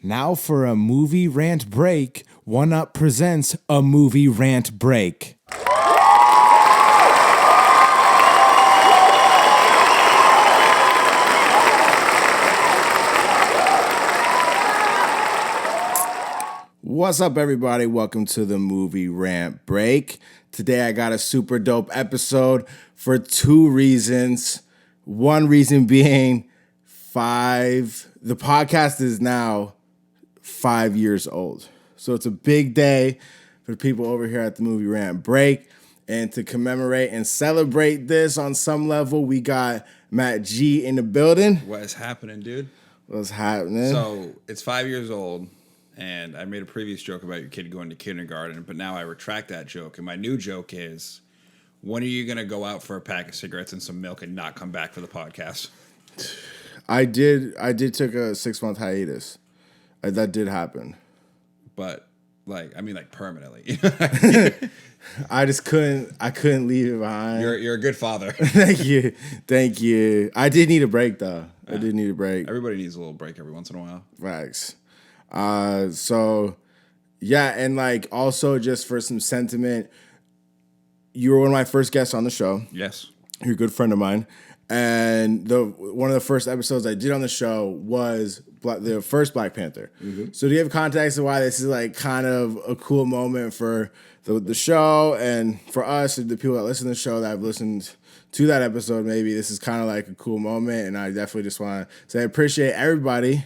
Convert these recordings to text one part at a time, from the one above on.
Now for a movie rant break, One Up presents a movie rant break. What's up, everybody? Welcome to the movie rant break. Today I got a super dope episode for two reasons. One reason being the podcast is now 5 years old. So it's a big day for people over here at the movie rant break. And to commemorate and celebrate this on some level, we got Matt G in the building. What is happening, dude? What's happening? So it's 5 years old, and I made a previous joke about your kid going to kindergarten, but now I retract that joke. And my new joke is, when are you going to go out for a pack of cigarettes and some milk and not come back for the podcast? I did take a 6-month hiatus. That did happen. But like permanently. I just couldn't leave it behind. You're a good father. Thank you. I did need a break though. Yeah. I did need a break. Everybody needs a little break every once in a while. Facts. So yeah, and like also just for some sentiment, you were one of my first guests on the show. Yes. You're a good friend of mine. And one of the first episodes I did on the show was the first Black Panther. Mm-hmm. So do you have context of why this is like kind of a cool moment for the show and for us and the people that listen to the show that have listened to that episode? Maybe this is kind of like a cool moment, and I definitely just want to say I appreciate everybody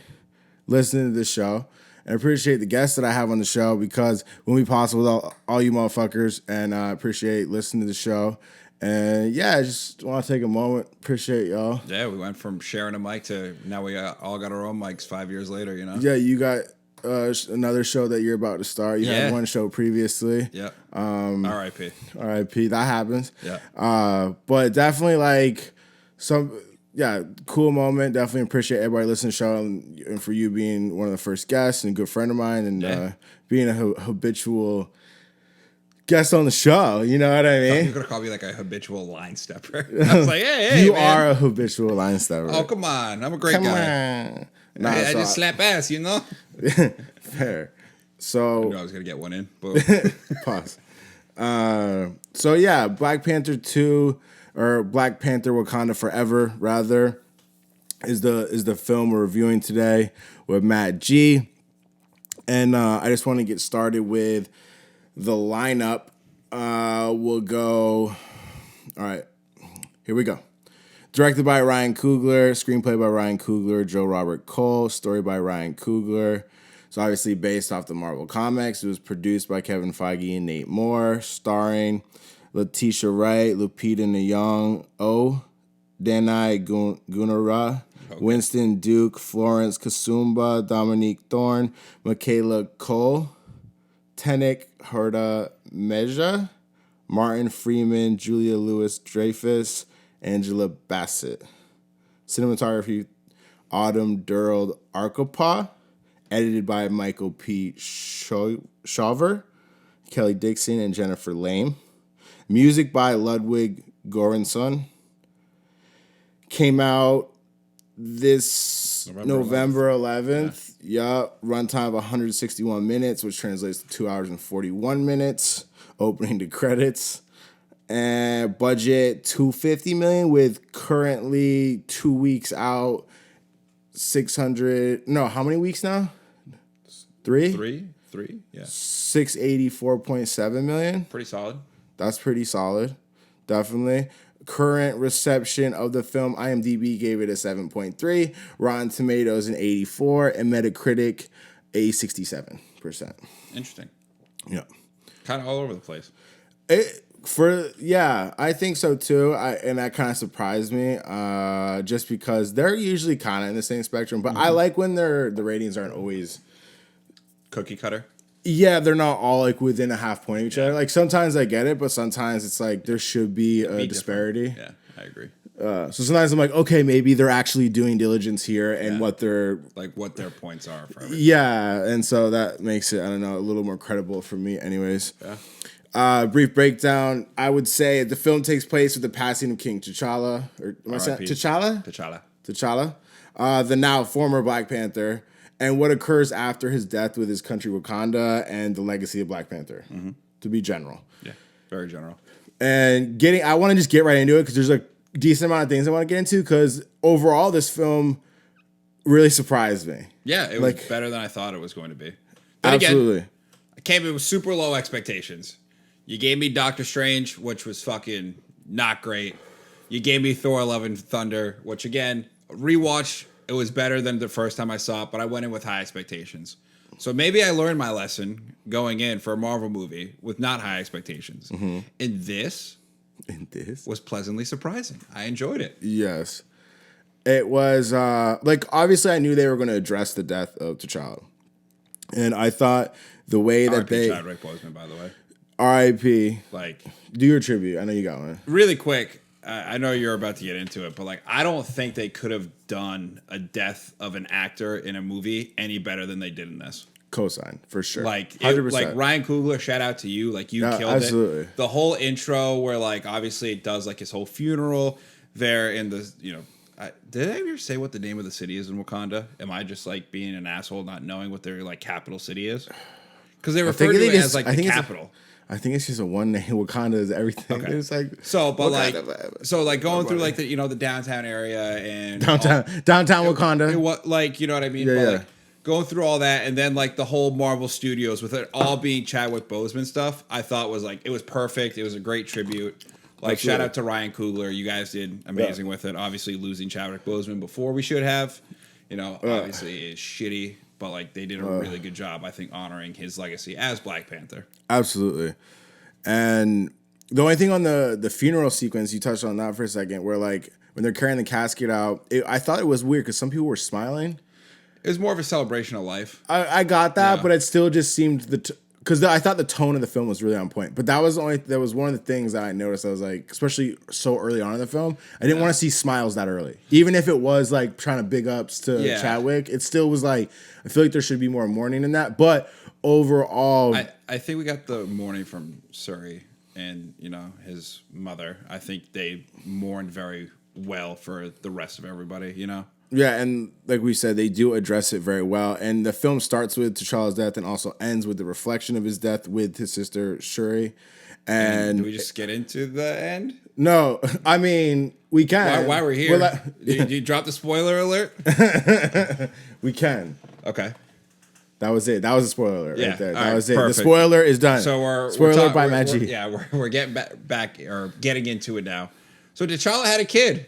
listening to this show. And I appreciate the guests that I have on the show because it wouldn't be possible without all you motherfuckers, and I appreciate listening to the show. And yeah, I just want to take a moment. Appreciate y'all. Yeah, we went from sharing a mic to now we all got our own mics 5 years later, you know? Yeah, you got another show that you're about to start. You had one show previously. Yeah. R.I.P. R.I.P. That happens. Yeah. But definitely like cool moment. Definitely appreciate everybody listening to the show and for you being one of the first guests and a good friend of mine and being a habitual guest on the show, you know what I mean? You're gonna call me like a habitual line stepper. I was like, hey, you man. are a habitual line stepper. Oh, come on, I'm a great guy. Nah, I just slap ass, you know. Fair. So I knew I was gonna get one in. Boom. Pause. So yeah, Black Panther 2 or Black Panther Wakanda Forever rather is the film we're reviewing today with Matt G. And I just want to get started with the lineup. We'll go. All right, here we go. Directed by Ryan Coogler, screenplay by Ryan Coogler, Joe Robert Cole, story by Ryan Coogler. So obviously based off the Marvel Comics. It was produced by Kevin Feige and Nate Moore, starring Letitia Wright, Lupita Nyong'o, Danai Gunara, Winston Duke, Florence Kasumba, Dominique Thorne, Michaela Cole, Tenek Herda Meja, Martin Freeman, Julia Louis-Dreyfus, Angela Bassett. Cinematography, Autumn Durrell Arkapaw. Edited by Michael P. Shaver, Kelly Dixon, and Jennifer Lame. Music by Ludwig Göransson. Came out this November 11th. Yeah, runtime of 161 minutes, which translates to 2 hours and 41 minutes. Opening to credits. And budget $250 million with currently 2 weeks out. 600. No, how many weeks now? Three, yeah. 684.7 million. Pretty solid. That's pretty solid. Definitely. Current reception of the film, IMDb gave it a 7.3, Rotten Tomatoes an 84, and Metacritic a 67%. Interesting. Yeah. Kind of all over the place. I think so too. And that kind of surprised me, just because they're usually kind of in the same spectrum. But I like when the ratings aren't always cookie cutter. Yeah, they're not all like within a half point of each other. Like sometimes I get it, but sometimes it's like there should be a disparity. Different. Yeah, I agree. So sometimes I'm like, okay, maybe they're actually doing diligence here and what their points are for everything. Yeah, and so that makes it, I don't know, a little more credible for me anyways. Yeah. Brief breakdown. I would say the film takes place with the passing of King T'Challa. Or am I saying T'Challa? T'Challa. The now former Black Panther. and what occurs after his death with his country Wakanda and the legacy of Black Panther, to be general. Yeah, very general. And I want to just get right into it because there's a decent amount of things I want to get into because overall this film really surprised me. Yeah, it was better than I thought it was going to be. But Absolutely. Again, I came in with super low expectations. You gave me Doctor Strange, which was fucking not great. You gave me Thor: Love and Thunder, which again, rewatch, it was better than the first time I saw it, but I went in with high expectations. So maybe I learned my lesson going in for a Marvel movie with not high expectations. Mm-hmm. And this was pleasantly surprising. I enjoyed it. Yes. It was, obviously I knew they were going to address the death of T'Challa. And I thought the way that R.I.P. Chadwick Boseman, by the way. R.I.P. Like, do your tribute. I know you got one. Really quick, I know you're about to get into it, but I don't think they could have done a death of an actor in a movie any better than they did in this. Cosign, for sure. 100%. Ryan Coogler, shout out to you. You killed absolutely. it. The whole intro where obviously it does his whole funeral there in the, did I ever say what the name of the city is in Wakanda? Am I just being an asshole not knowing what their capital city is? Because they refer to it as the capital. I think it's just a one name. Wakanda is everything. Okay. It's going through the downtown area and downtown Wakanda. You know what I mean? Yeah. Going through all that and then the whole Marvel Studios with it all being Chadwick Boseman stuff, I thought was it was perfect. It was a great tribute. Shout out to Ryan Coogler. You guys did amazing with it. Obviously losing Chadwick Boseman before we should have, obviously is shitty, but they did a really good job, I think, honoring his legacy as Black Panther. Absolutely. And the only thing on the funeral sequence, you touched on that for a second, where when they're carrying the casket out, I thought it was weird because some people were smiling. It was more of a celebration of life. I got that, but it still just seemed because I thought the tone of the film was really on point. But that was one of the things that I noticed. I was especially so early on in the film, I didn't want to see smiles that early. Even if it was trying to big ups to Chadwick, it still was I feel like there should be more mourning in that. But overall, I think we got the mourning from Suri and his mother. I think they mourned very well for the rest of everybody. Yeah, and like we said, they do address it very well. And the film starts with T'Challa's death and also ends with the reflection of his death with his sister Shuri. And do we just get into the end? No, I mean, we can. Why we're here? Did you drop the spoiler alert? We can. Okay. That was it. That was a spoiler alert right there. That was it. Perfect. The spoiler is done. So we're by Maggie. We're getting back or getting into it now. So T'Challa had a kid.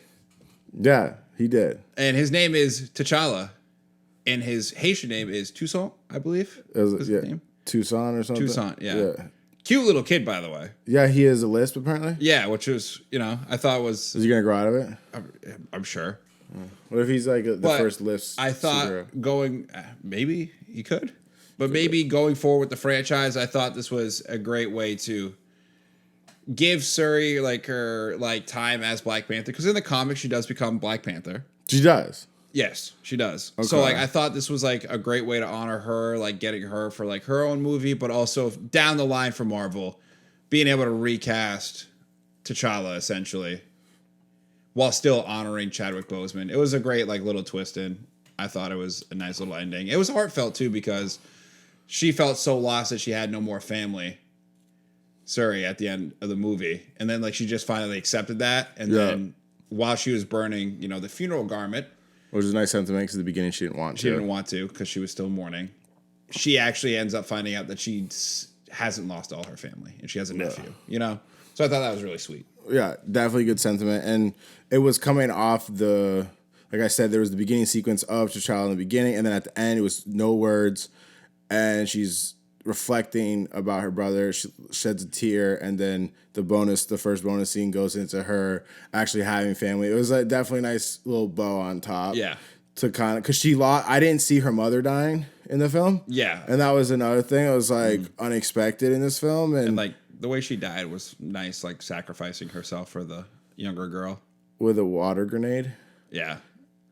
Yeah. He did. And his name is T'Challa. And his Haitian name is Toussaint, I believe. His name? Toussaint or something? Toussaint, yeah. Cute little kid, by the way. Yeah, he is a lisp, apparently. Yeah, which was, I thought was... Is he going to grow out of it? I'm sure. What if he's the first lisp? I thought superhero? Maybe he could. But maybe going forward with the franchise, I thought this was a great way to... give Suri her time as Black Panther, because in the comics she does become Black Panther. She does. Yes, she does. Okay. So I thought this was a great way to honor her, getting her for her own movie, but also down the line for Marvel, being able to recast T'Challa essentially, while still honoring Chadwick Boseman. It was a great little twist in. I thought it was a nice little ending. It was heartfelt too because she felt so lost that she had no more family. Suri at the end of the movie, and then she just finally accepted that, and then while she was burning the funeral garment, which is a nice sentiment because at the beginning she didn't want to because she was still mourning, she actually ends up finding out that she hasn't lost all her family and she has a nephew, so I thought that was really sweet. Yeah, definitely good sentiment. And it was coming off like I said, there was the beginning sequence of T'Challa in the beginning, and then at the end it was no words, and she's reflecting about her brother. She sheds a tear, and then the first bonus scene goes into her actually having family. It was definitely a nice little bow on top. Yeah. To kind of, because I didn't see her mother dying in the film. Yeah. And that was another thing. It was unexpected in this film. And the way she died was nice, sacrificing herself for the younger girl. With a water grenade? Yeah.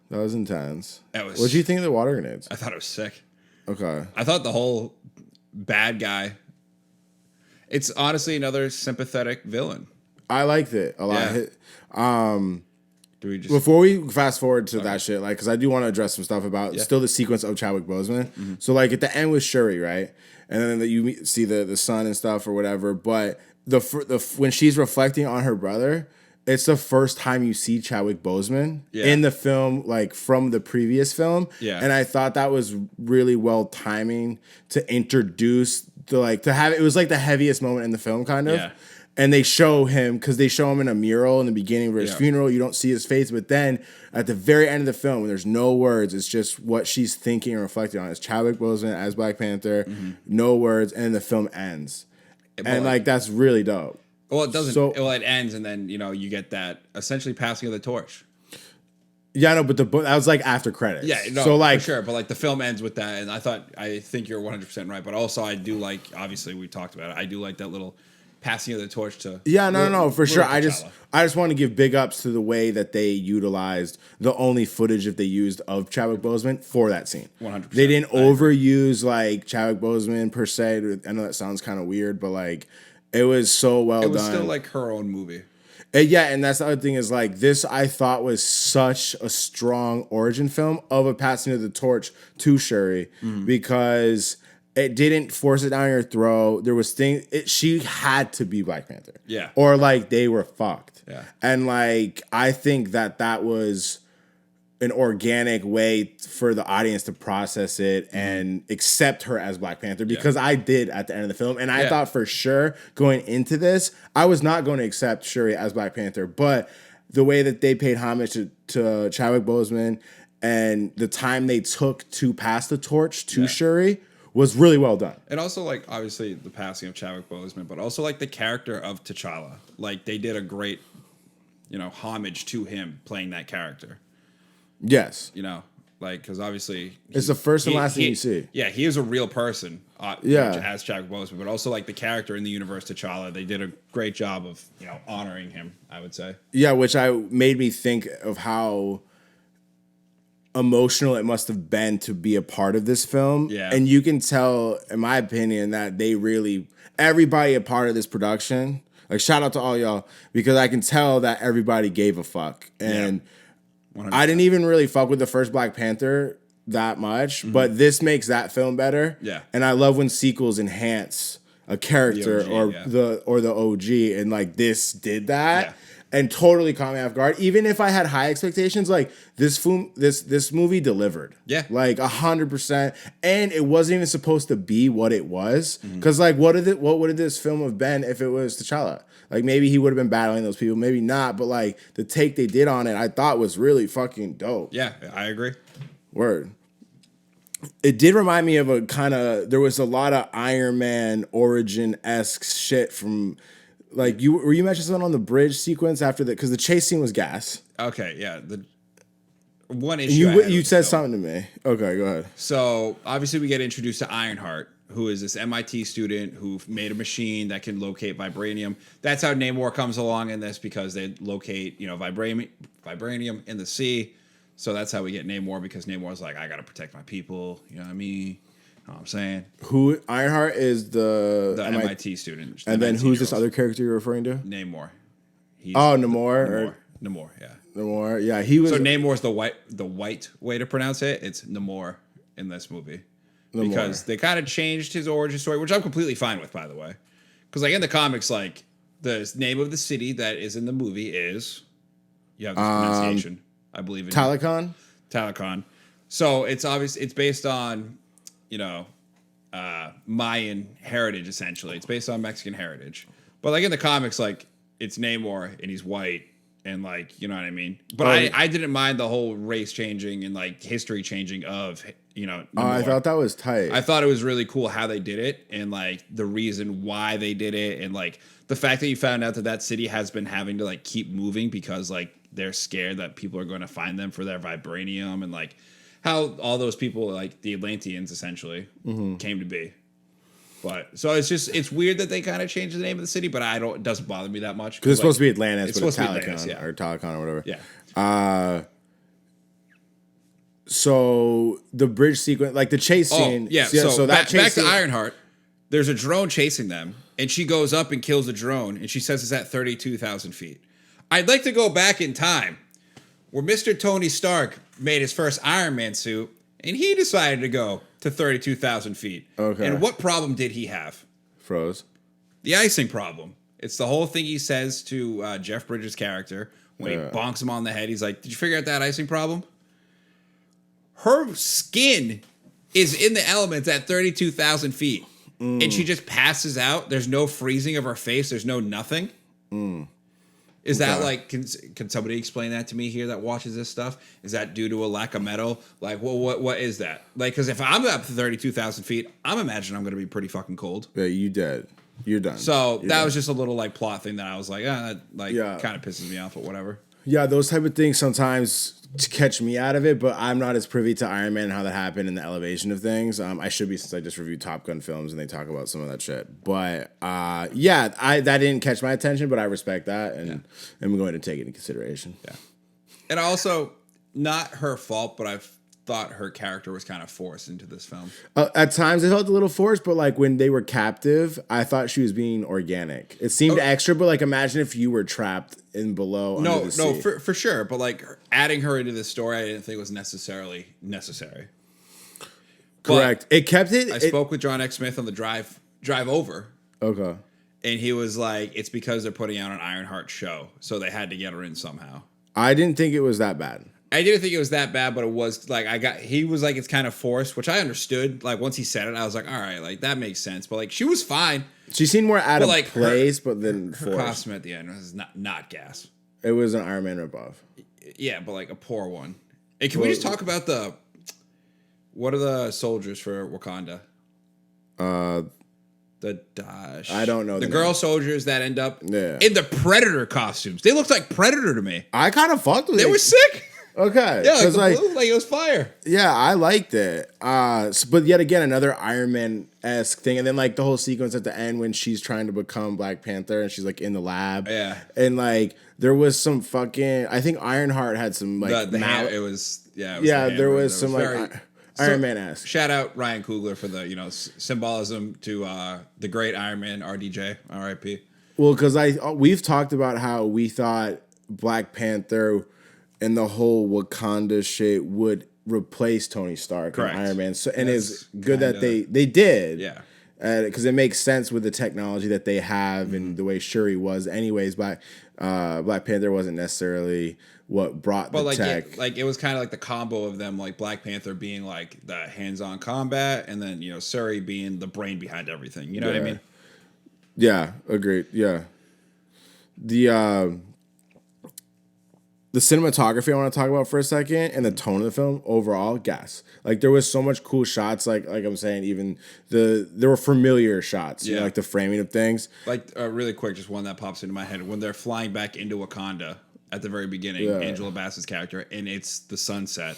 That was intense. What did you think of the water grenades? I thought it was sick. Okay. I thought the whole bad guy. It's honestly another sympathetic villain. I liked it a lot. Yeah. Do we just Before we fast forward to that shit, like, because I do want to address some stuff about still the sequence of Chadwick Boseman. So, like, at the end with Shuri, right, and then see the son and stuff or whatever. But when she's reflecting on her brother, it's the first time you see Chadwick Boseman in the film, like from the previous film. Yeah. And I thought that was really well timing to introduce to have it was like the heaviest moment in the film, kind of. Yeah. And they show him in a mural in the beginning of his funeral. You don't see his face, but then at the very end of the film, when there's no words, it's just what she's thinking and reflecting on. It's Chadwick Boseman as Black Panther, no words, and the film ends. And like that's really dope. Well, it doesn't. Well, it ends, and then you get that essentially passing of the torch. Yeah, no, but that was like after credits. Yeah, no, so like for sure. But like the film ends with that, and I think you're 100% right. But also, I do like. Obviously, we talked about it. I do like that little passing of the torch to. Yeah, no, for sure. I T'Challa. just want to give big ups to the way that they utilized the only footage that they used of Chadwick Boseman for that scene. 100%. They didn't overuse like Chadwick Boseman per se. I know that sounds kind of weird, but like it was so well done. It was still like her own movie. And that's the other thing is like this. I thought was such a strong origin film of a passing of the torch to Shuri because. It didn't force it down your throat. There was things. She had to be Black Panther. Yeah. Or like they were fucked. Yeah. And like I think that was an organic way for the audience to process it and accept her as Black Panther because I did at the end of the film. And I thought for sure going into this, I was not going to accept Shuri as Black Panther. But the way that they paid homage to Chadwick Boseman and the time they took to pass the torch to Shuri was really well done. And also, like, obviously the passing of Chadwick Boseman, but also, like, the character of T'Challa. Like, they did a great, homage to him playing that character. Yes. Like, because obviously... It's the first and last thing you see. Yeah, he is a real person as Chadwick Boseman, but also, like, the character in the universe T'Challa. They did a great job of, honoring him, I would say. Yeah, which made me think of how emotional it must have been to be a part of this film. Yeah. And you can tell, in my opinion, that everybody a part of this production, like shout out to all y'all, because I can tell that everybody gave a fuck. And I didn't even really fuck with the first Black Panther that much, but this makes that film better. Yeah. And I love when sequels enhance a character or the OG, and like this did that. Yeah. And totally caught me off guard. Even if I had high expectations, like this movie delivered. Yeah, like 100%. And it wasn't even supposed to be what it was. Because like, what would this film have been if it was T'Challa? Like maybe he would have been battling those people, maybe not. But like the take they did on it, I thought was really fucking dope. Yeah, I agree. Word. It did remind me of there was a lot of Iron Man origin-esque shit from. Like you mentioning something on the bridge sequence after because the chase scene was gas. Okay, yeah. The one issue you said something to me. Okay, go ahead. So obviously we get introduced to Ironheart, who is this MIT student who made a machine that can locate vibranium. That's how Namor comes along in this because they locate vibranium in the sea. So that's how we get Namor because Namor's like, I gotta protect my people. You know what I mean? Know what I'm saying? Who Ironheart is the MIT student. And then who's this other character you're referring to? Namor. Namor. Namor, yeah. Namor, yeah. He was. So Namor's the white way to pronounce it. It's Namor in this movie. Namor. Because they kind of changed his origin story, which I'm completely fine with, by the way. Because like in the comics, like the name of the city that is in the movie is you have this pronunciation, I believe in Talokan. Talokan. So it's obvious. It's based on Mayan heritage, essentially. It's based on Mexican heritage. But like in the comics, like it's Namor and he's white and like, you know what I mean? But I didn't mind the whole race changing and like history changing of, Namor. I thought that was tight. I thought it was really cool how they did it and like the reason why they did it and like the fact that you found out that city has been having to like keep moving because like they're scared that people are going to find them for their vibranium and like how all those people, like the Atlanteans, essentially came to be. But so it's weird that they kind of changed the name of the city, but it doesn't bother me that much because it's supposed to be Atlantis, it's but it's supposed to be Talokan, Atlantis, or Talokan or whatever. Yeah. So the bridge sequence, like the chase scene. Yeah. So back to Ironheart. There's a drone chasing them, and she goes up and kills the drone, and she says it's at 32,000 feet. I'd like to go back in time. where Mr. Tony Stark made his first Iron Man suit, and he decided to go to 32,000 feet. Okay. And what problem did he have? Froze. The icing problem. It's the whole thing he says to Jeff Bridges' character when he bonks him on the head. He's like, "Did you figure out that icing problem?" Her skin is in the elements at 32,000 feet. And she just passes out. There's no freezing of her face. There's no nothing. Is that like, can somebody explain that to me here that watches this stuff? Is that due to a lack of metal? Like, well, what is that? Like, because if I'm up to 32,000 feet, I'm imagining I'm going to be pretty fucking cold. Yeah, you dead. You're done. So You're that done. was just a little like plot thing that I was like, that kind of pisses me off, but whatever. Yeah, those type of things sometimes catch me out of it, but I'm not as privy to Iron Man and how that happened and the elevation of things. I should be, since I just reviewed Top Gun films and they talk about some of that shit. But that didn't catch my attention, but I respect that and I'm going to take it into consideration. Yeah. And also, not her fault, but I've thought her character was kind of forced into this film. At times it felt a little forced, but like when they were captive, I thought she was being organic. It seemed extra, but like imagine if you were trapped in below. No, for sure. But like adding her into the story, I didn't think was necessarily necessary. Correct. It kept it. I spoke with John X. Smith on the drive over. Okay. And he was like, it's because they're putting out an Ironheart show, so they had to get her in somehow. I didn't think it was that bad. I didn't think it was that bad, but it was like he was like, it's kind of forced, which I understood. Like once he said it, I was like, all right, like that makes sense. But like she was fine. She seemed more out of like place, but then her costume at the end was not gas. It was an Iron Man ripoff. Yeah, but like a poor one. Hey, can we just talk about what are the soldiers for Wakanda? I don't know the girl soldiers that end up in the Predator costumes. They looked like Predator to me. I kind of fucked with it. They were sick. Okay. Yeah, like it was fire. Yeah, I liked it. But yet again, another Iron Man-esque thing. And then like the whole sequence at the end when she's trying to become Black Panther and she's like in the lab. Yeah. And like there was some fucking, I think Ironheart had some like there was some like Iron Man-esque. Shout out Ryan Coogler for the symbolism to the great Iron Man RDJ, R.I.P. Well, because we've talked about how we thought Black Panther and the whole Wakanda shit would replace Tony Stark and Iron Man. So, and it's good that they did. Yeah. Because it makes sense with the technology that they have and the way Shuri was. Anyways, Black Panther wasn't necessarily what brought the tech. It was kind of like the combo of them, like Black Panther being like the hands-on combat, and then Shuri being the brain behind everything. You know what I mean? Yeah, agreed. Yeah. The cinematography I want to talk about for a second and the tone of the film overall, gas. Like there was so much cool shots. Like I'm saying, even there were familiar shots. Yeah. Like the framing of things. Like really quick, just one that pops into my head when they're flying back into Wakanda at the very beginning. Angela Bassett's character, and it's the sunset.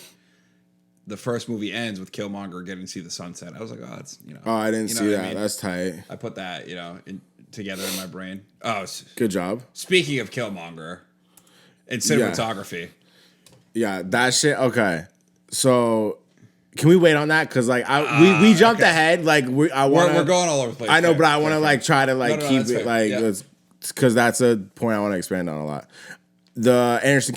The first movie ends with Killmonger getting to see the sunset. I was like, oh, that's Oh, I didn't see that. I mean? That's tight. I put that together in my brain. Oh, good job. Speaking of Killmonger. And cinematography. Yeah, that shit. Okay, so can we wait on that? Because like we jumped ahead. Like we're going all over the place. I know, but I want to like try to keep it fair. like because that's a point I want to expand on a lot. The Anderson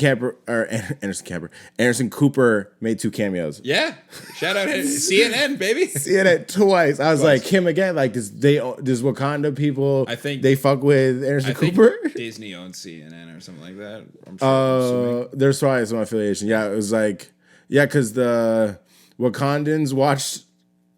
Cooper made 2 cameos. Yeah, shout out CNN, baby. CNN twice. I was like, him again. Like, does Wakanda people? I think they fuck with Anderson Cooper. Disney owns CNN or something like that. I'm sure. There's probably some affiliation. Yeah, it was like, because the Wakandans watched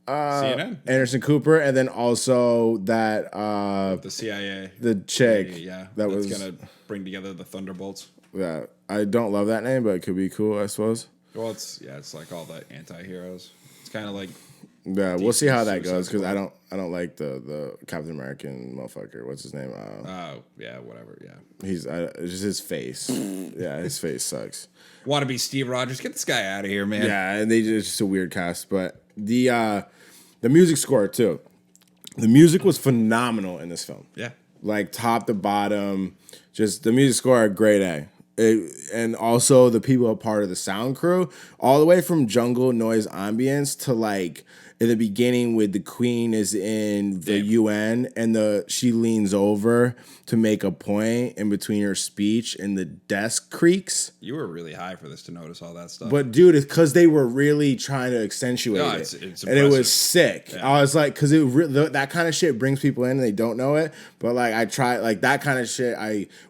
CNN, Anderson Cooper, and then also that the CIA, the chick, that's gonna bring together the Thunderbolts. Yeah, I don't love that name, but it could be cool, I suppose. Well, it's like all the anti-heroes. It's kind of like we'll see how that goes because I don't like the Captain American motherfucker. What's his name? Whatever. Yeah, it's just his face. Yeah, his face sucks. Want to be Steve Rogers? Get this guy out of here, man. Yeah, and it's just a weird cast, but the music score too. The music was phenomenal in this film. Yeah, like top to bottom, just the music score a grade A. And also the people a part of the sound crew, all the way from jungle noise ambience to like in the beginning with the queen is in the Damn. UN and she leans over to make a point in between her speech and the desk creaks. You were really high for this to notice all that stuff. But dude, it's because they were really trying to accentuate No, it, it's and it impressive. was sick. Yeah. I was like, because that kind of shit brings people in and they don't know it. But like, I try like that kind of shit.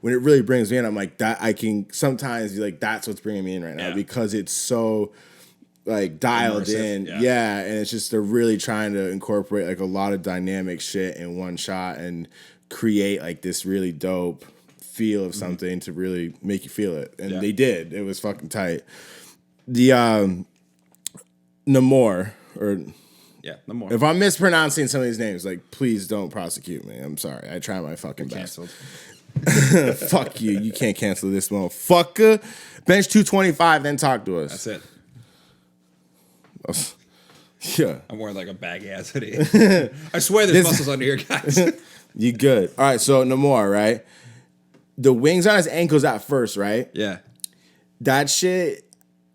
When it really brings me in, I'm like that. I can sometimes be like, that's what's bringing me in right now because it's so like dialed Immersive, in, and it's just they're really trying to incorporate like a lot of dynamic shit in one shot and create like this really dope feel of something to really make you feel it, and they did. It was fucking tight. The Namor or Namor. if I'm mispronouncing some of these names, like please don't prosecute me. I'm sorry. I try my fucking best. Canceled. Fuck you. You can't cancel this motherfucker. Bench 225, then talk to us. That's it. Yeah. I'm wearing like a baggy ass hoodie. I swear there's muscles under here, guys. You good. All right, so Namor, right? The wings on his ankles at first, right? Yeah. That shit,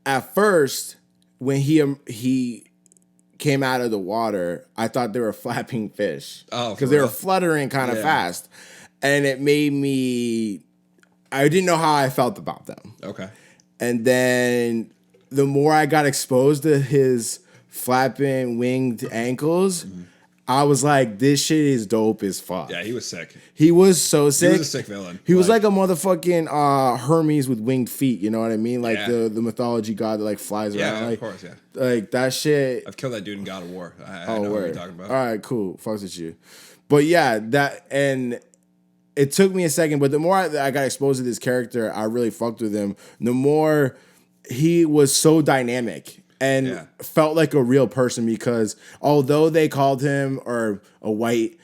at first, when he came out of the water, I thought they were flapping fish. Oh, because they were fluttering kind of fast. And it made me, I didn't know how I felt about them. Okay. And then the more I got exposed to his flapping winged ankles, I was like, this shit is dope as fuck. Yeah, he was sick. He was so sick. He was a sick villain. He was like a motherfucking Hermes with winged feet, you know what I mean? Like Yeah. the mythology god that like flies around. Yeah, Like, of course, yeah. Like that shit. I've killed that dude in God of War. I know what you're talking about. All right, cool. Fucks with you. But yeah, and it took me a second, but the more I got exposed to this character, I really fucked with him. The more he was so dynamic and felt like a real person because although they called him or a white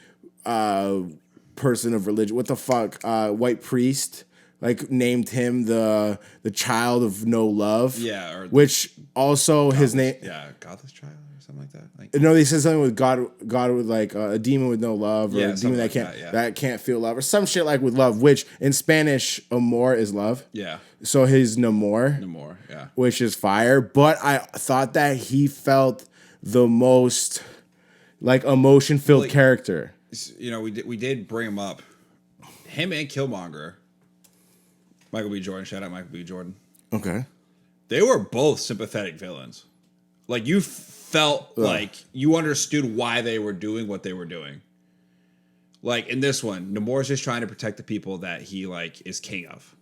person of religion, what the fuck, white priest, like named him the child of no love. Yeah, or which also his name. Yeah, godless child or something like that. Like, No, they said something with God with like a demon with no love, or a demon something that like can't that can't feel love, or some shit like with love, which in Spanish, amor is love. Yeah. So his Namor, yeah. which is fire. But I thought that he felt the most like emotion filled character. You know, we did bring him up. Him and Killmonger, Michael B. Jordan. Shout out Michael B. Jordan. Okay. They were both sympathetic villains. Like you felt like you understood why they were doing what they were doing. Like in this one, Namor's just trying to protect the people that he like is king of.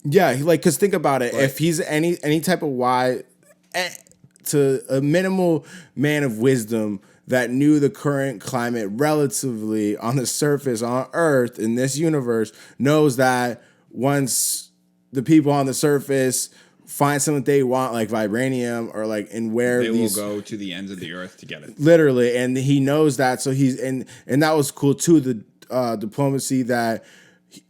Yeah, because think about it. If he's any type of to a minimal man of wisdom that knew the current climate relatively on the surface on Earth in this universe, knows that once the people on the surface find something they want, like vibranium or like, and where they will go to the ends of the earth to get it. Literally, and he knows that, so he's and that was cool too. The diplomacy that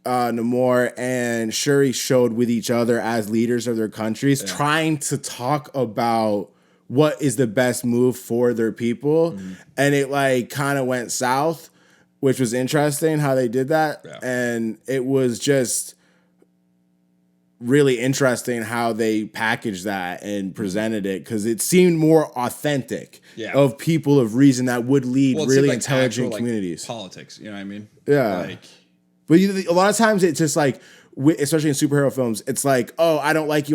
Namor and Shuri showed with each other as leaders of their countries, trying to talk about what is the best move for their people, and it like kind of went south, which was interesting how they did that, and it was just really interesting how they packaged that and presented it because it seemed more authentic of people of reason that would lead really like intelligent actual, communities. Like, politics, you know what I mean? Yeah. Like, but a lot of times it's just like, especially in superhero films, it's like, oh, I don't like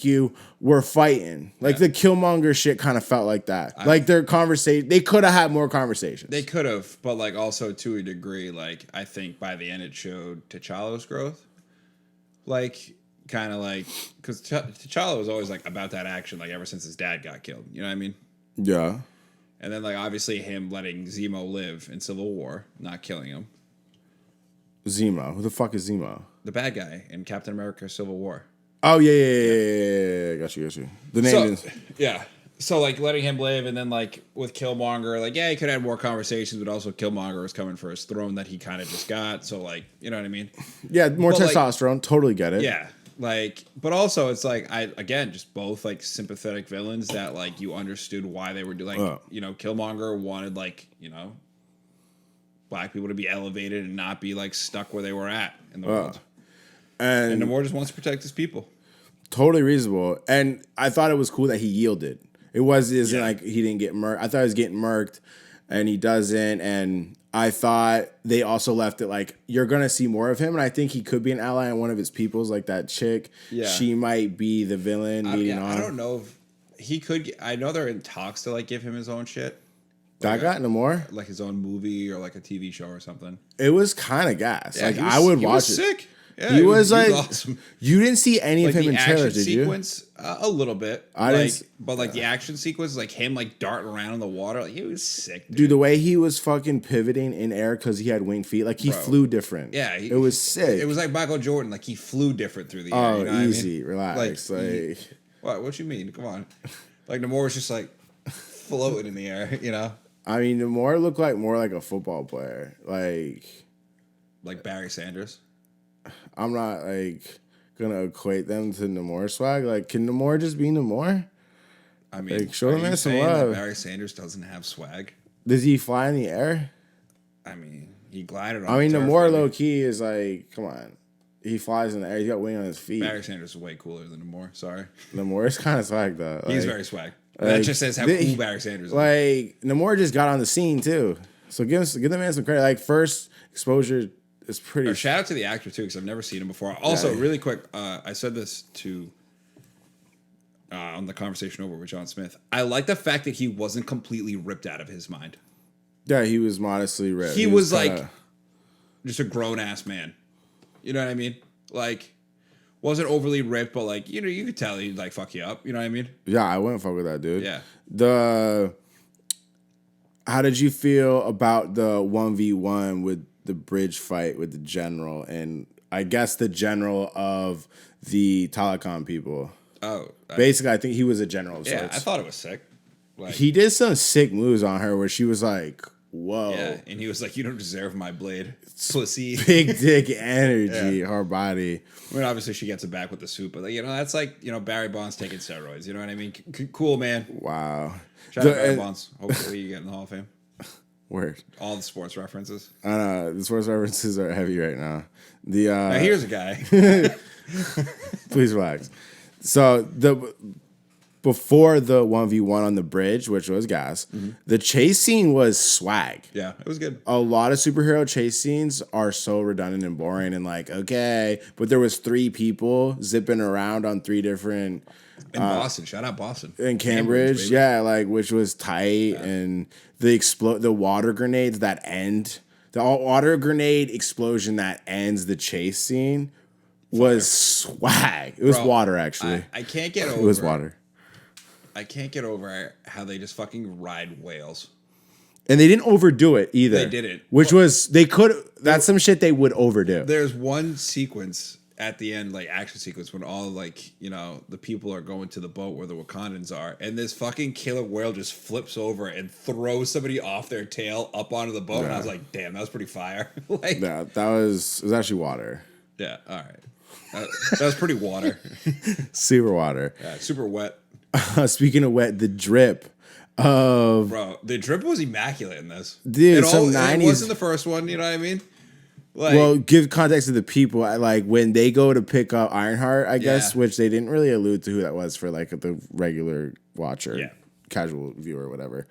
you, we're fighting. Like the Killmonger shit kind of felt like that. Like their conversation, they could have had more conversations. They could have, but like also to a degree, like I think by the end it showed T'Challa's growth. Like, kind of like, because T'Challa was always like about that action, like ever since his dad got killed. You know what I mean? Yeah. And then like obviously him letting Zemo live in Civil War, not killing him. Zemo. Who the fuck is Zemo? The bad guy in Captain America Civil War. Oh, yeah. Got you. The name is... Yeah. So, like, letting him live, and then, like, with Killmonger, like, yeah, he could have had more conversations, but also Killmonger was coming for his throne that he kind of just got. So, like, you know what I mean? Yeah, more testosterone. Like, totally get it. Yeah. Like, but also it's like, again, just both, like, sympathetic villains that, like, you understood why they were doing. Like, you know, Killmonger wanted, like, you know, black people to be elevated and not be, like, stuck where they were at in the world. And Namor just wants to protect his people. Totally reasonable. And I thought it was cool that he yielded. Isn't like he didn't get murked. I thought he was getting murked, and he doesn't. And I thought they also left it like you're gonna see more of him, and I think he could be an ally on one of his peoples, like that chick. Yeah. She might be the villain leading on. I don't know if he could. I know they're in talks to like give him his own shit. That got no more, like his own movie or like a TV show or something. It was kind of gas. Yeah, like I would watch it. Sick. Yeah, he was like awesome. You didn't see any of him in trailers, did you? Sequence, a little bit. But like the action sequence, like him like darting around in the water, like he was sick. Dude, the way he was fucking pivoting in air because he had winged feet, like he flew different. Yeah, it was sick. It was like Michael Jordan, like he flew different through the air. Oh, you know easy, what I mean? relax. What you mean? Come on, like Namor was just like floating in the air, you know. I mean, Namor looked like more like a football player, like Barry Sanders. I'm not like gonna equate them to Namor swag. Like, can Namor just be Namor? I mean, like, show him some that love. Barry Sanders doesn't have swag. Does he fly in the air? I mean, he glided on. I mean, Namor low key is like, come on, he flies in the air. He got wing on his feet. Barry Sanders is way cooler than Namor. Sorry, Namor is kind of swag though. He's very swag. That just says how cool Barry Sanders is. Like Namor just got on the scene too, so give the man some credit. Like first exposure. It's pretty. Or shout out to the actor too, because I've never seen him before. Also, really quick, I said this to on the conversation over with John Smith. I like the fact that he wasn't completely ripped out of his mind. Yeah, he was modestly ripped. He was like just a grown ass man. You know what I mean? Like, wasn't overly ripped, but like you could tell he'd like fuck you up. You know what I mean? Yeah, I wouldn't fuck with that dude. Yeah. How did you feel about the 1v1 with the bridge fight with the general and I guess the general of the telecom people? Basically, I think he was a general of sorts. I thought it was sick. Like, he did some sick moves on her where she was like, whoa. Yeah, and he was like, you don't deserve my blade. Pussy. Big dick energy, her body. I mean, obviously she gets it back with the suit, but that's like, Barry Bonds taking steroids. You know what I mean? Cool, man. Wow. Shout out Barry Bonds. Hopefully you get in the Hall of Fame. Word. All the sports references. The sports references are heavy right now. Now here's a guy. Please relax. So before the 1v1 on the bridge, which was gas, the chase scene was swag. Yeah, it was good. A lot of superhero chase scenes are so redundant and boring and like, okay, but there was 3 people zipping around on 3 different in Boston. Shout out Boston. In Cambridge, yeah, like which was tight and the water grenades that end the water grenade explosion that ends the chase scene was swag. It was water actually. I can't get over it. Was water. I can't get over how they just fucking ride whales. And they didn't overdo it either. They didn't. That's some shit they would overdo. There's one sequence at the end, like action sequence, when all the people are going to the boat where the Wakandans are, and this fucking killer whale just flips over and throws somebody off their tail up onto the boat. Yeah. And I was like, damn, that was pretty fire. Yeah, it was actually water. Yeah, all right. That was pretty water. Super water. Yeah, super wet. Speaking of wet, the drip of... Bro, the drip was immaculate in this. Dude, some 90s... It wasn't the first one, you know what I mean? Like, well, give context to the people. Like when they go to pick up Ironheart, I guess, which they didn't really allude to who that was for like the regular watcher, casual viewer, whatever.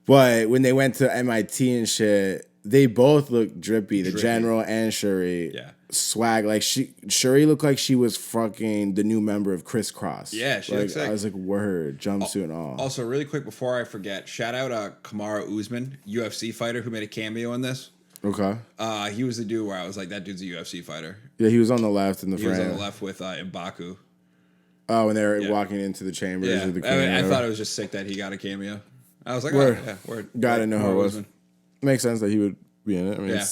But when they went to MIT and shit, they both looked drippy. The general and Shuri, swag. Like Shuri looked like she was fucking the new member of Crisscross. Yeah, she looks like. I was like, word, jumpsuit and all. Also, really quick before I forget, shout out Kamara Usman, UFC fighter who made a cameo in this. Okay. He was the dude where I was like, that dude's a UFC fighter. Yeah, he was on the left in the frame. He was on the left with M'Baku. Oh, when they were walking into the chambers. Yeah, of the I thought it was just sick that he got a cameo. I was like, word. Oh, yeah, word. Gotta know who it was. Makes sense that he would be in it. I mean,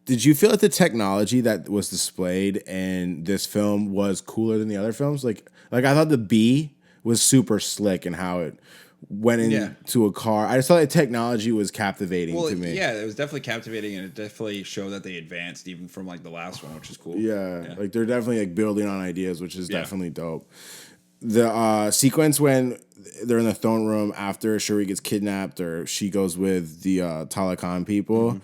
Did you feel like the technology that was displayed in this film was cooler than the other films? Like I thought the bee was super slick and how it went into a car. I just thought the technology was captivating to me. Yeah, it was definitely captivating, and it definitely showed that they advanced even from like the last one, which is cool. Yeah. Like they're definitely like building on ideas, which is definitely dope. The sequence when they're in the throne room after Shuri gets kidnapped or she goes with the telecom people,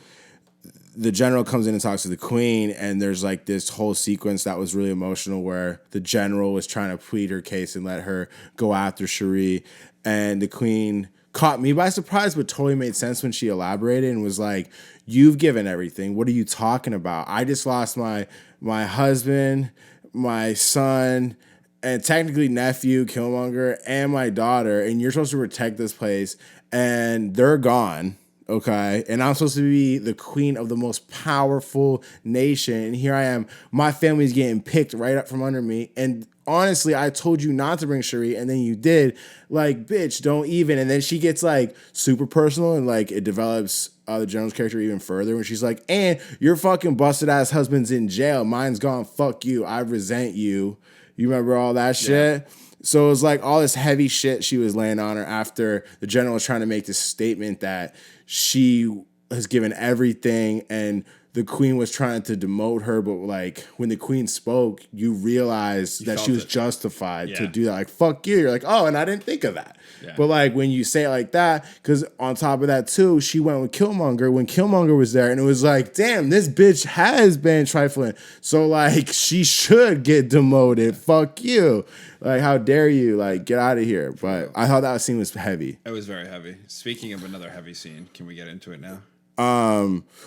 the general comes in and talks to the queen, and there's like this whole sequence that was really emotional where the general was trying to plead her case and let her go after Cherie, and the queen caught me by surprise, but totally made sense when she elaborated and was like, "You've given everything. What are you talking about? I just lost my husband, my son, and technically nephew, Killmonger, and my daughter, and you're supposed to protect this place, and they're gone." Okay. And I'm supposed to be the queen of the most powerful nation. And here I am. My family's getting picked right up from under me. And honestly, I told you not to bring Cherie, and then you did. Like, bitch, don't even. And then she gets like super personal, and like it develops the general's character even further. When she's like, and your fucking busted ass husband's in jail. Mine's gone. Fuck you. I resent you. You remember all that shit? Yeah. So it was like all this heavy shit she was laying on her after the general was trying to make this statement that she has given everything, and the queen was trying to demote her. But like when the queen spoke, you realized that she was justified to do that. Like, fuck you. You're like, oh, and I didn't think of that. Yeah. But like when you say it like that, because on top of that too, she went with Killmonger when Killmonger was there, and it was like, damn, this bitch has been trifling. So like she should get demoted. Fuck you. Like, how dare you? Like, get out of here. But I thought that scene was heavy. It was very heavy. Speaking of another heavy scene, can we get into it now?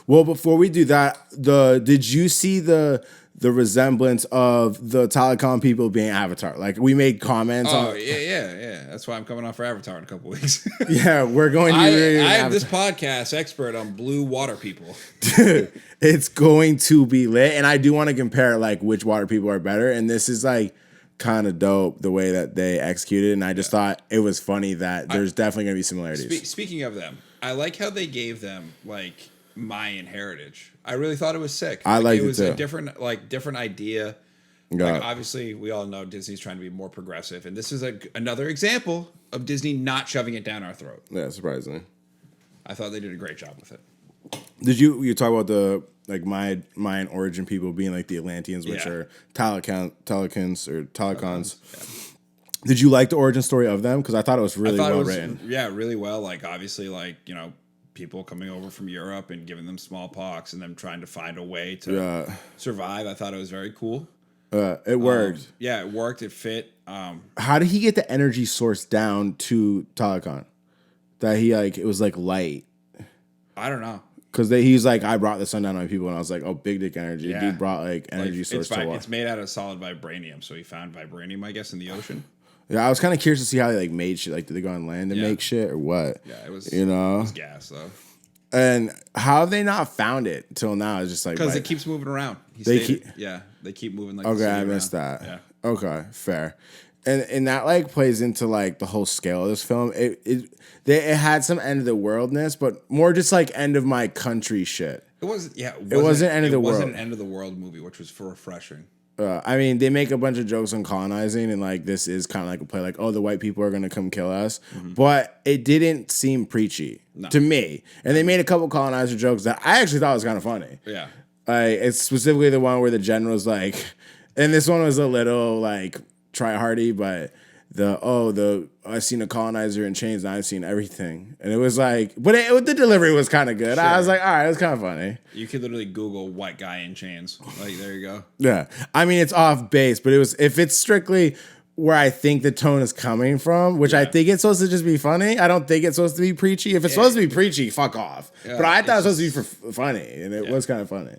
Well, before we do that, did you see the resemblance of the Telecom people being Avatar? Like, we made comments on. Oh, yeah. That's why I'm coming on for Avatar in a couple weeks. Yeah, we're going to I am this podcast expert on blue water people. Dude, it's going to be lit. And I do want to compare, like, which water people are better. And this is, like, kind of dope the way that they executed. And I just thought it was funny that there's definitely going to be similarities. Speaking of them, I like how they gave them like Mayan heritage. I really thought it was sick. I like it was too. A different idea. Like, obviously, we all know Disney's trying to be more progressive, and this is another example of Disney not shoving it down our throat. Yeah, surprisingly. I thought they did a great job with it. Did you talk about the like Mayan origin people being like the Atlanteans, which are Telecons or Telecons? Yeah. Did you like the origin story of them? Because I thought it was really well written. Yeah, really well. Like, obviously, like, you know, people coming over from Europe and giving them smallpox and them trying to find a way to survive. I thought it was very cool. It worked. Yeah, it worked. It fit. How did he get the energy source down to Telecon? That he like it was like light. I don't know. Because he's like, I brought the sun down on people, and I was like, oh, big dick energy. Yeah. Dude brought like energy source to life. It's made out of solid vibranium, so he found vibranium, I guess, in the ocean. Yeah, I was kind of curious to see how they like made shit. Like, did they go on land and make shit or what? Yeah, it was. You know, it was gas though. And how have they not found it till now? It's just like because it keeps moving around. They keep moving. Like okay, I missed that. Yeah. Okay, fair. And that like plays into like the whole scale of this film. It had some end of the worldness, but more just like end of my country shit. It wasn't. Yeah, it wasn't end of the world. It wasn't an end of the world movie, which was refreshing. I mean, they make a bunch of jokes on colonizing, and like this is kind of like a play, like, oh, the white people are gonna come kill us, but it didn't seem preachy to me. And they made a couple colonizer jokes that I actually thought was kind of funny. Yeah, it's specifically the one where the general's like, and this one was a little like try hardy, but I've seen a colonizer in chains and I've seen everything. And it was like, but the delivery was kind of good. Sure. I was like, all right, it was kind of funny. You could literally Google white guy in chains. Like, there you go. Yeah. I mean, it's off base, but if it's strictly where I think the tone is coming from, which I think it's supposed to just be funny. I don't think it's supposed to be preachy. If it's supposed to be preachy, fuck off. Yeah, but I thought it was supposed to be funny, and it was kind of funny.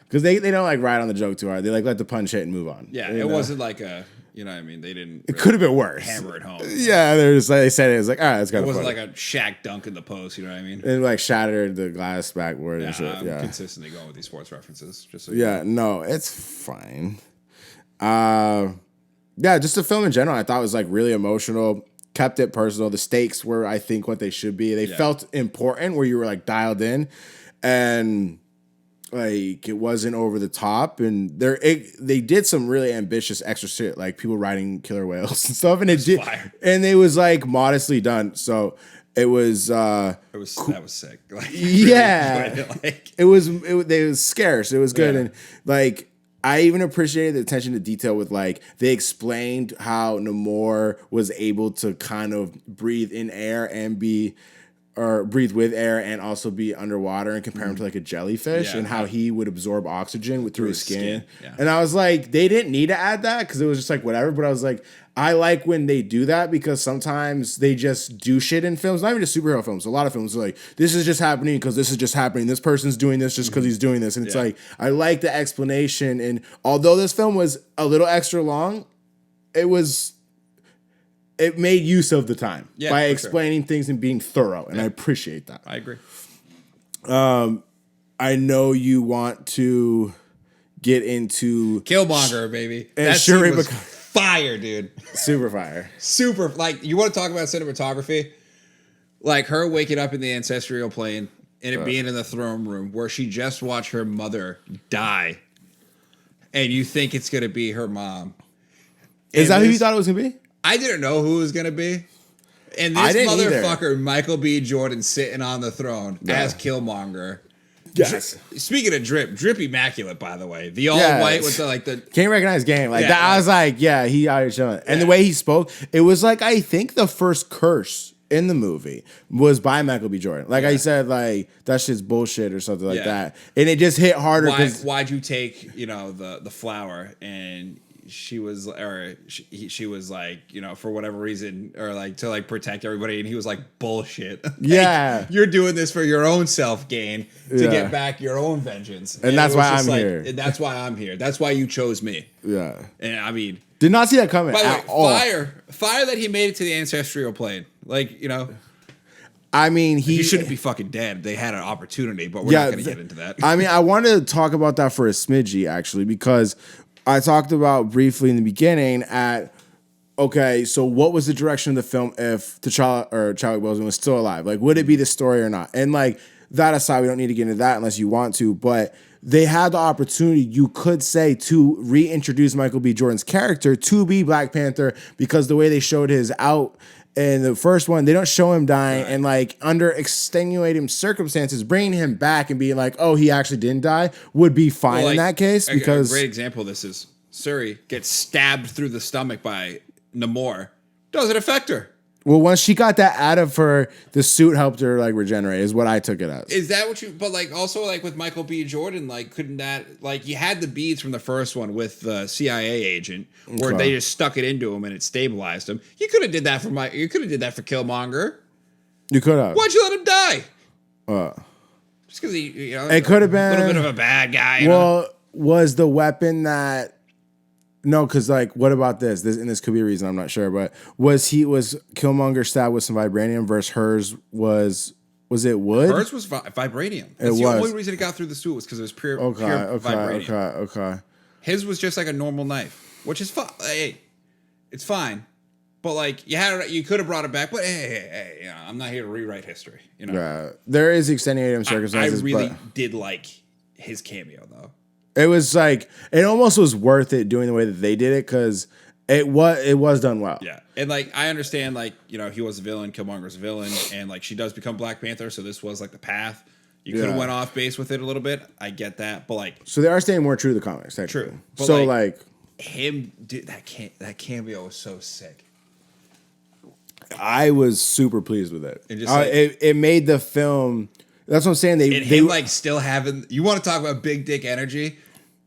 Because they don't like ride on the joke too hard. They like let the punch hit and move on. Yeah, it wasn't like a... You know what I mean? They didn't... It could have been worse. Hammer it home. Yeah, they said it was like, all right, it's kind of funny. It wasn't like a Shaq dunk in the post, you know what I mean? And like shattered the glass backboard and shit. I'm consistently going with these sports references. Just so no, it's fine. Just the film in general, I thought was like really emotional. Kept it personal. The stakes were, I think, what they should be. They felt important where you were like dialed in. And... like it wasn't over the top, and they did some really ambitious extra shit, like people riding killer whales and stuff, and it was like modestly done. So it was that was sick. Like, it was scarce. It was good, and like I even appreciated the attention to detail with like they explained how Namor was able to kind of breathe in air and be or breathe with air and also be underwater and compare him to like a jellyfish and how he would absorb oxygen through his skin. Yeah. And I was like, they didn't need to add that because it was just like whatever. But I was like, I like when they do that because sometimes they just do shit in films, not even just superhero films. A lot of films are like, this is just happening because this is just happening. This person's doing this just because he's doing this. And it's like, I like the explanation. And although this film was a little extra long, it made use of the time by explaining things and being thorough. And I appreciate that. I agree. I know you want to get into Killmonger, baby. And that scene was fire, dude. Super fire. Super. Like, you want to talk about cinematography? Like her waking up in the ancestral plane and it being in the throne room where she just watched her mother die. And you think it's going to be her mom. Is that who you thought it was going to be? I didn't know who it was going to be. And this motherfucker, either. Michael B. Jordan, sitting on the throne as Killmonger. Yes. Speaking of drip immaculate, by the way. The all white with the can't recognize game. Like that, I was like, he out here chilling. And the way he spoke, it was like I think the first curse in the movie was by Michael B. Jordan. Like I said, like that shit's bullshit or something like that. And it just hit harder. Why'd you take, the flower? And she was like, for whatever reason, or like to like protect everybody, and he was like, bullshit. Like, you're doing this for your own self gain to get back your own vengeance, and that's why I'm here. And that's why I'm here. That's why you chose me. Yeah, and I mean, did not see that coming. By the way, all. Fire that he made it to the ancestral plane. Like, I mean, he shouldn't be fucking dead. They had an opportunity, but we're not going to get into that. I mean, I wanted to talk about that for a smidgy actually because I talked about briefly in the beginning so what was the direction of the film if T'Challa or Chadwick Boseman was still alive? Like, would it be the story or not? And like that aside, we don't need to get into that unless you want to, but they had the opportunity, you could say, to reintroduce Michael B. Jordan's character to be Black Panther because the way they showed his out in the first one, they don't show him dying, and like under extenuating circumstances, bringing him back and being like, "Oh, he actually didn't die," would be fine in that case. Because a great example of this is Suri gets stabbed through the stomach by Namor. Doesn't affect her. Well, once she got that out of her, the suit helped her like regenerate. Is what I took it as. Is that what you? But like also like with Michael B. Jordan, like couldn't that like you had the beads from the first one with the CIA agent where they just stuck it into him and it stabilized him. You could have did that for You could have did that for Killmonger. You could have. Why'd you let him die? Just because he, it could have been a little bit of a bad guy. Well, was the weapon that? No, because like, what about this? This could be a reason. I'm not sure, but was Killmonger stabbed with some vibranium versus hers was it wood? Hers was vibranium. That's the only reason it got through the suit was because it was pure vibranium. Okay. His was just like a normal knife, which is fine. Hey, it's fine, but like you could have brought it back. But hey, I'm not here to rewrite history. Yeah, there is extenuating circumstances. I really did like his cameo though. It was like it almost was worth it doing the way that they did it because it was done well. Yeah, and like I understand, like he was a villain, Killmonger's a villain, and like she does become Black Panther, so this was like the path. You could have went off base with it a little bit. I get that, but like so they are staying more true to the comics. True. But so like him, dude, that cameo was so sick. I was super pleased with it. And just it made the film. That's what I'm saying. They like still having. You want to talk about big dick energy?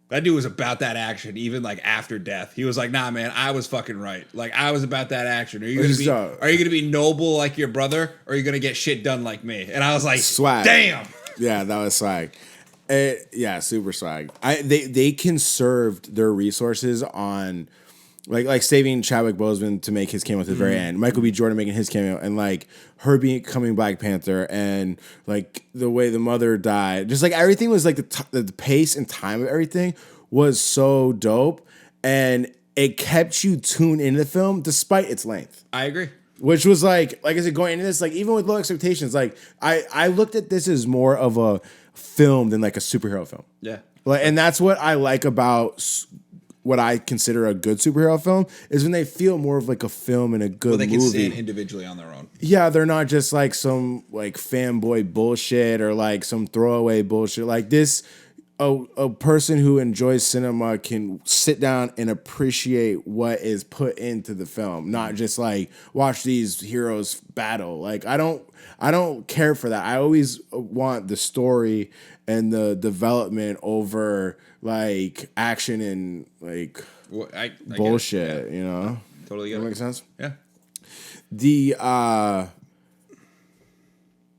That dude was about that action, even like after death. He was like, "Nah, man, I was fucking right. Like I was about that action. Are you gonna be noble like your brother, or are you gonna get shit done like me?" And I was like, swag. Damn. Yeah, that was swag. Super swag. They conserved their resources on like saving Chadwick Boseman to make his cameo at the very end. Michael B. Jordan making his cameo, and like her becoming Black Panther, and like the way the mother died. Just like everything was like the pace and time of everything was so dope, and it kept you tuned into the film despite its length. I agree. Which was like I said, going into this, like even with low expectations, like I looked at this as more of a film than like a superhero film. Yeah. Like, and that's what I like about what I consider a good superhero film is when they feel more of like a film and a good movie. They can stand individually on their own. Yeah, they're not just like some like fanboy bullshit or like some throwaway bullshit. Like this, a person who enjoys cinema can sit down and appreciate what is put into the film, not just like watch these heroes battle. Like I don't care for that. I always want the story and the development over like action and like I bullshit, get it. you know? Totally get That it. makes sense? Yeah.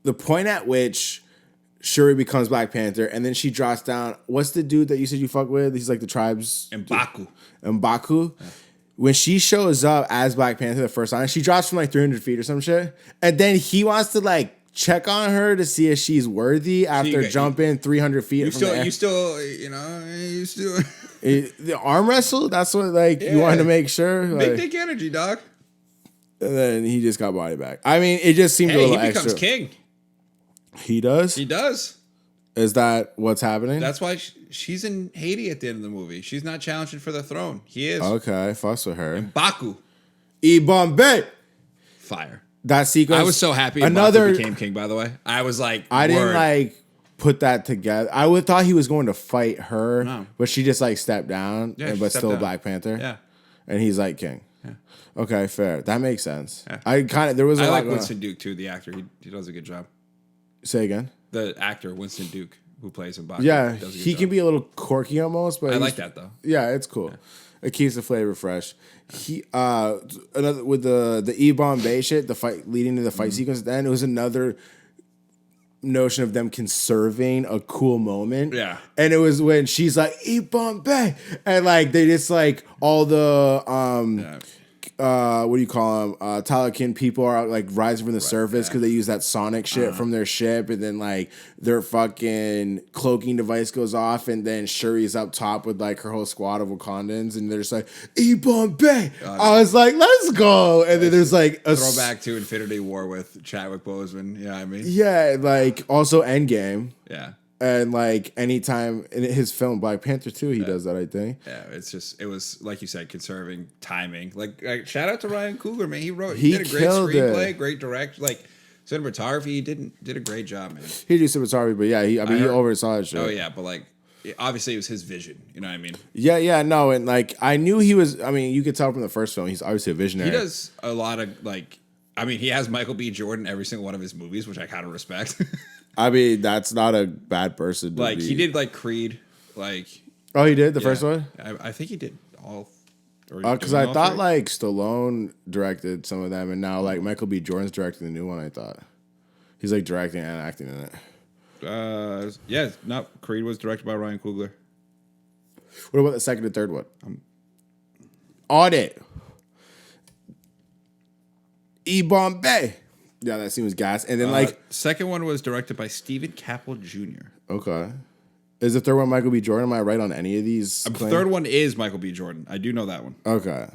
The point at which Shuri becomes Black Panther, and then she drops down. What's the dude that you said you fuck with? He's like the tribes. M'Baku. M'Baku. Yeah. When she shows up as Black Panther the first time, she drops from like 300 feet or some shit, and then he wants to like check on her to see if she's worthy after jumping 300 feet. You still. The arm wrestle. That's what you wanted to make sure. Big dick energy, dog. And then he just got body back. I mean, it just seemed a little extra. He becomes king. He does? He does. Is that what's happening? That's why she's in Haiti at the end of the movie. She's not challenging for the throne. He is. Okay, fuss with her. M'Baku. Bombay. Fire. That sequence. I was so happy M'Baku became king, by the way. I was like, I didn't put that together. I would thought he was going to fight her, but she just stepped down, but still Black Panther. Yeah. And he's like king. Yeah. Okay, fair. That makes sense. Yeah. I like Winston Duke too, the actor. He does a good job. Say again? The actor, Winston Duke, who plays M'Baku. Yeah, he can be a little quorky almost, but I like that though. Yeah, it's cool. Yeah. It keeps the flavor fresh. He another with the Bombay shit, the fight leading to the fight sequence. Then it was another notion of them conserving a cool moment. Yeah, and it was when she's like Bombay, and they just all the what do you call them? Talakan people are rising from the surface because they use that sonic shit from their ship, and then their fucking cloaking device goes off, and then Shuri's up top with her whole squad of Wakandans, and they're just like Bombay. I was like, let's go, and then there's a throwback to Infinity War with Chadwick Boseman. Yeah, I mean, yeah, also Endgame. Yeah. And anytime in his film Black Panther 2, he does that, I think. Yeah, it was like you said, conserving timing. Shout out to Ryan Coogler, man. He did a great screenplay, great direct, cinematography. He did a great job, man. He did cinematography, but yeah, he oversaw it. Oh yeah, but obviously it was his vision. You know what I mean? Yeah, no, and I knew he was. I mean, you could tell from the first film, he's obviously a visionary. He does a lot of I mean, he has Michael B. Jordan every single one of his movies, which I kind of respect. I mean, that's not a bad person. He did Creed, Oh, he did the first one. I think he did all. Because I thought Stallone directed some of them, and now Michael B. Jordan's directing the new one. I thought he's directing and acting in it. Yeah, Creed was directed by Ryan Coogler. What about the second and third one? Audit. Bombay. Yeah, that seems gas. And then second one was directed by Stephen Caple Jr. Okay. Is the third one Michael B. Jordan? Am I right on any of these? The third one is Michael B. Jordan. I do know that one. Okay.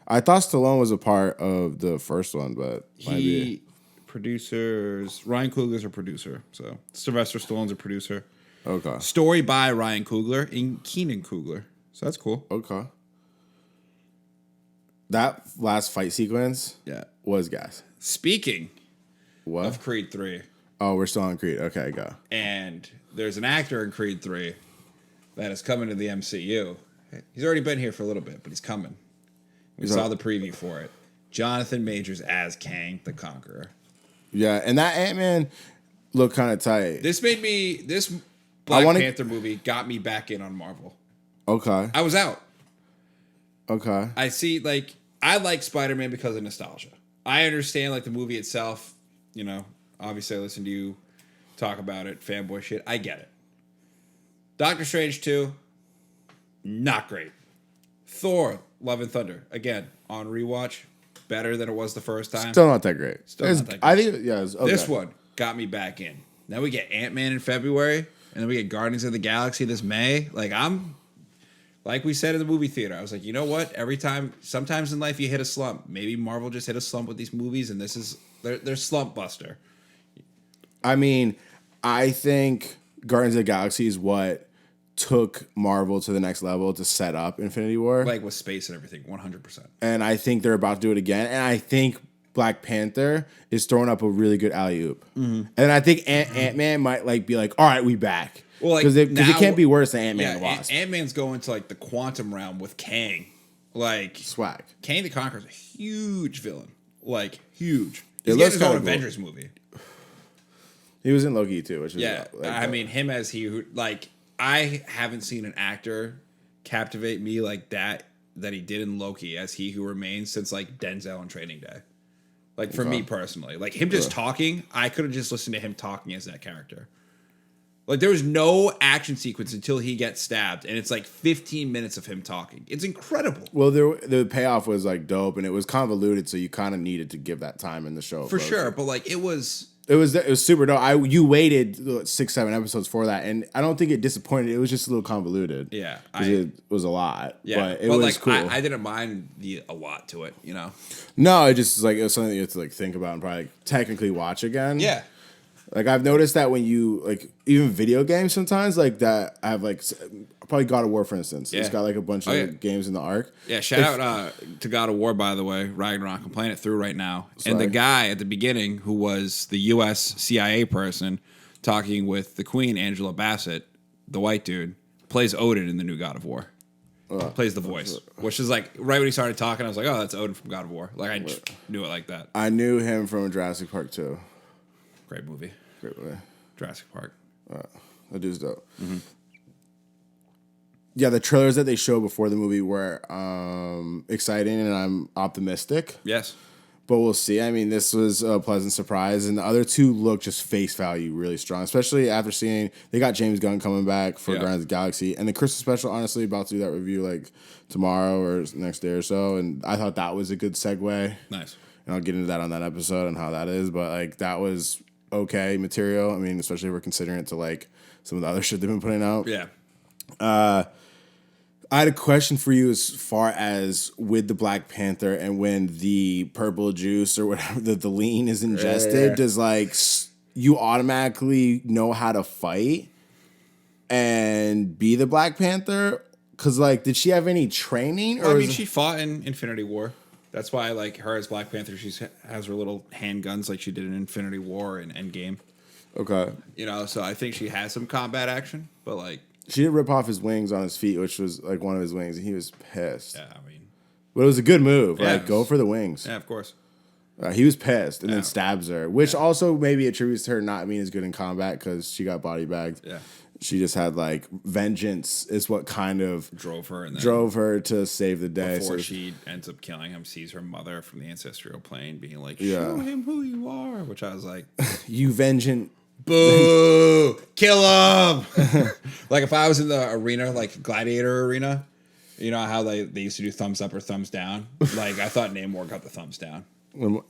I thought Stallone was a part of the first one, but producers. Ryan Coogler's a producer, so Sylvester Stallone's a producer. Okay. Story by Ryan Coogler and Keenan Coogler. So that's cool. Okay. That last fight sequence, was gas. Speaking of Creed 3. Oh, we're still on Creed. Okay, go. And there's an actor in Creed 3 that is coming to the MCU. He's already been here for a little bit, but he's coming. We saw the preview for it. Jonathan Majors as Kang the Conqueror. Yeah, and that Ant-Man looked kind of tight. This Black Panther movie got me back in on Marvel. Okay. I was out. Okay. I see, I like Spider-Man because of nostalgia. I understand, the movie itself, obviously I listen to you talk about it, fanboy shit. I get it. Doctor Strange 2, not great. Thor, Love and Thunder, again, on rewatch, better than it was the first time. Still not that great. I think, okay. This one got me back in. Now we get Ant-Man in February, and then we get Guardians of the Galaxy this May. Like we said in the movie theater, I was like, you know what? Sometimes in life you hit a slump. Maybe Marvel just hit a slump with these movies, and this is their slump buster. I mean, I think Guardians of the Galaxy is what took Marvel to the next level to set up Infinity War. With space and everything, 100%. And I think they're about to do it again. And I think Black Panther is throwing up a really good alley oop, and I think Ant-Man might like be like, all right, we back. Well, like, because it now- can't be worse than Ant-Man Yeah, and the Wasp. Ant-Man's going to like the quantum realm with Kang. Like Swag. Kang the Conqueror's a huge villain. Like huge. It He's looks getting his own kinda cool. Avengers movie. He was in Loki too, which is Yeah, like, I mean him as he who like I haven't seen an actor captivate me like that he did in Loki as He Who Remains since like Denzel on Training Day. Like for me personally, like him just talking, I could have just listened to him talking as that character. Like there was no action sequence until he gets stabbed, and it's like 15 minutes of him talking. It's incredible. Well, the payoff was like dope, and it was convoluted, so you kind of needed to give that time in the show For sure, but like it was super dope. You waited 6-7 episodes for that, and I don't think it disappointed. It was just a little convoluted. Yeah, it was a lot. Yeah, but it was like, cool. I didn't mind a lot to it. You know. No, it just like it was something you have to like think about and probably technically watch again. Yeah. Like I've noticed that when you like even video games sometimes like that I have like probably God of War for instance. It's got like a bunch of games in the arc. Yeah, shout out to God of War by the way. Ragnarok, I'm playing it through right now. And the guy at the beginning who was the US CIA person talking with the Queen Angela Bassett, the white dude, plays Odin in the new God of War. Plays the voice, which is like right when he started talking, I was like, "Oh, that's Odin from God of War." Like I just knew it like that. I knew him from Jurassic Park 2. Great movie. Great movie. Jurassic Park. That dude's dope. Yeah, the trailers that they showed before the movie were exciting, and I'm optimistic. Yes. But we'll see. I mean, this was a pleasant surprise, and the other two look just face value really strong, especially after seeing they got James Gunn coming back for Guardians of the Galaxy, and the Christmas special. Honestly, about to do that review like tomorrow or next day or so, and I thought that was a good segue. Nice. And I'll get into that on that episode and how that is, but like that was okay material. I mean, especially if we're considering it to like some of the other shit they've been putting out. Yeah. I had a question for you as far as with the Black Panther and when the purple juice or whatever the lean is ingested, does like you automatically know how to fight and be the Black Panther? Because like, did she have any training? Well, I mean, she fought in Infinity War. That's why, like, her as Black Panther, she has her little handguns like she did in Infinity War and Endgame. Okay. You know, so I think she has some combat action, but like, she did rip off his wings on his feet, which was like one of his wings, and he was pissed. yeah, I mean, but it was a good move. Yeah, Like, go for the wings. yeah, of course. He was pissed and then stabs her, which also maybe attributes to her not being as good in combat because she got body bagged. Yeah. She just had like vengeance is what kind of Drove her to save the day. before So she ends up killing him, sees her mother from the ancestral plane being like, Yeah. show him who you are, which I was like, you vengeance. boo, kill him. Like if I was in the arena, like gladiator arena, you know how they used to do thumbs up or thumbs down? Like I thought Namor got the thumbs down.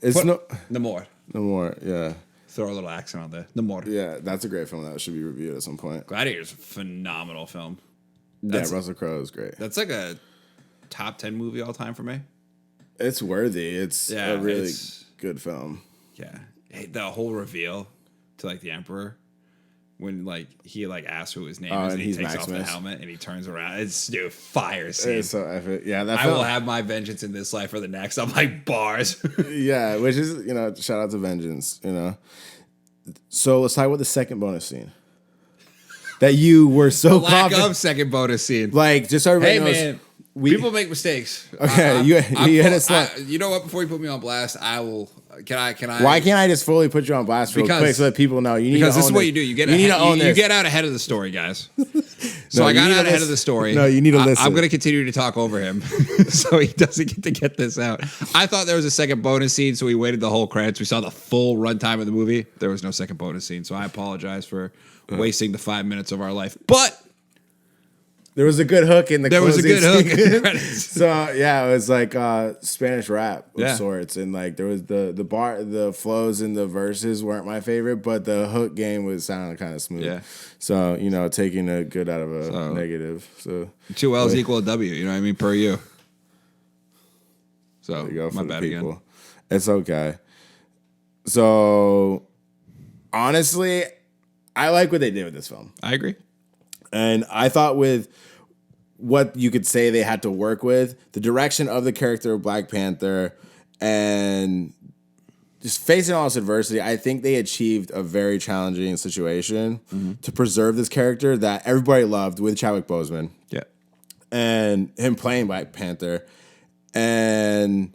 It's Namor. no more. Yeah. Throw a little accent on there. Namor. Yeah, that's a great film that should be reviewed at some point. Gladiator's a phenomenal film. Yeah, Russell Crowe is great. That's like a top 10 movie all time for me. It's worthy. It's a really it's- good film. Yeah. Hey, the whole reveal to like the Emperor when like he like asks who his name is and he he's takes Maximus. off the helmet and he turns around. It's dude, fire scene. It's so epic. Yeah, that I film, will have my vengeance in this life or the next. I'm like bars. Yeah, which is, shout out to Vengeance, So let's talk about the second bonus scene. That you were so Lack confident. of second bonus scene. Like, just so everybody Hey knows. man, people make mistakes. Okay, you had a slap. You know what? Before you put me on blast, I will. Can I? Why can't I just fully put you on blast real quick so that people know? You need Because to this is own what you do. You get you get out ahead of the story, guys. So No, I you got need to out ahead of listen. the story. No, you need to listen. I'm going to continue to talk over him, so he doesn't get this out. I thought there was a second bonus scene, so we waited the whole credits. We saw the full runtime of the movie. There was no second bonus scene, so I apologize for wasting the 5 minutes of our life. But There was a good hook in the there was a good hook in the scene. credits. So yeah, it was like Spanish rap of Yeah. sorts, and like there was the flows and the verses weren't my favorite, but the hook game was sounding kind of smooth. Yeah. So taking a good out of a negative. So 2 L's equal a W. You know what I mean? Per you. So there you go for my the bad people. again. It's okay. So honestly, I like what they did with this film. I agree. And I thought with what you could say they had to work with, the direction of the character of Black Panther and just facing all this adversity, I think they achieved a very challenging situation to preserve this character that everybody loved with Chadwick Boseman Yeah. and him playing Black Panther, and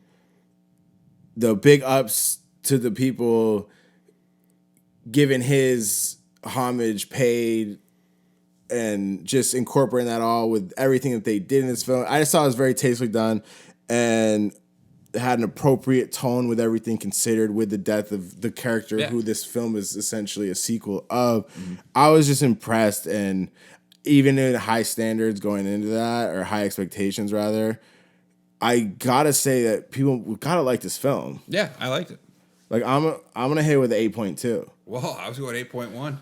the big ups to the people giving his homage paid and just incorporating that all with everything that they did in this film. I just thought it was very tastefully done and had an appropriate tone with everything considered with the death of the character who this film is essentially a sequel of. I was just impressed, and even in high standards going into that, or high expectations rather, I gotta say that people gotta like this film. Yeah, I liked it. Like I'm gonna hit with an 8.2. Whoa, I was going 8.1.